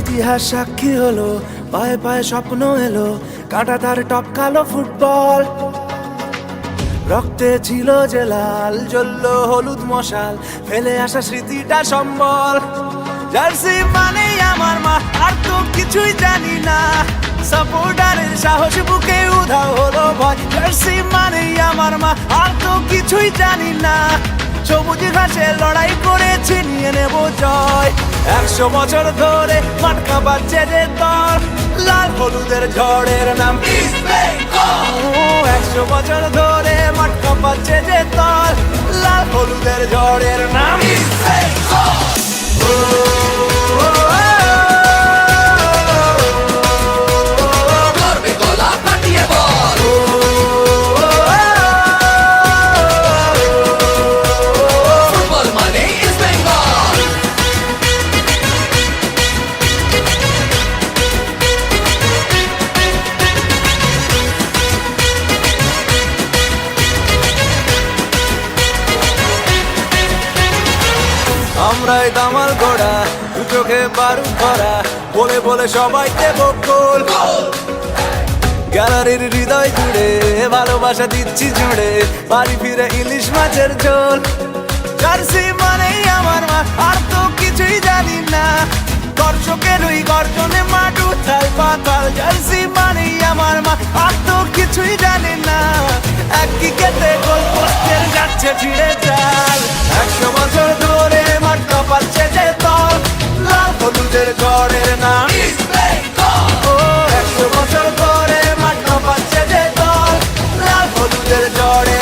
ইতিহাস সাক্ষী হলো, পায়ে পায়ে স্বপ্ন এলো, কাঁটা তার টপকালো ফুটবল। রক্তে ছিল যে লাল, জ্বললো হলুদ মশাল, ফেলে আসা স্মৃতিটা সম্বল। জার্সি মানেই আমার মা, আর তো কিছুই জানি না। সাপোর্টারের সাহস বুকে উধাও হলো ভয়। জার্সি মানেই আমার মা, আর তো কিছুই জানি না। সবুজ ঘাসে লড়াই করেছি, নিয়ে নেব জয়। 100 বছর ধরে মাঠ কাঁপাচ্ছে যে দল, লাল হলুদের ঝড়ের নাম ইস্ট বেঙ্গল। 100 বছর ধরে মাঠ কাঁপাচ্ছে যে দল, লাল হলুদের ঝড়ের নাম ইস্ট বেঙ্গল। আমরাই দামাল ঘোড়া, দু চোখে বারুদ ভরা, বলে বলে সবাই দেব গোল। গ্যালারির হৃদয় জুড়ে ভালোবাসা দিচ্ছি জুড়ে, বাড়ি ফিরে ইলিশ মাছের ঝোল। জার্সি মানেই আমার মা, আর তো কিছুই জানি না। দর্শকের ওই গর্জনে মাঠ উথাল পাতাল। জার্সি মানেই আমার মা, আর তো কিছুই জানি না। এক কিকেটে গোল পোস্টের যাচ্ছে ছিঁড়ে যায়।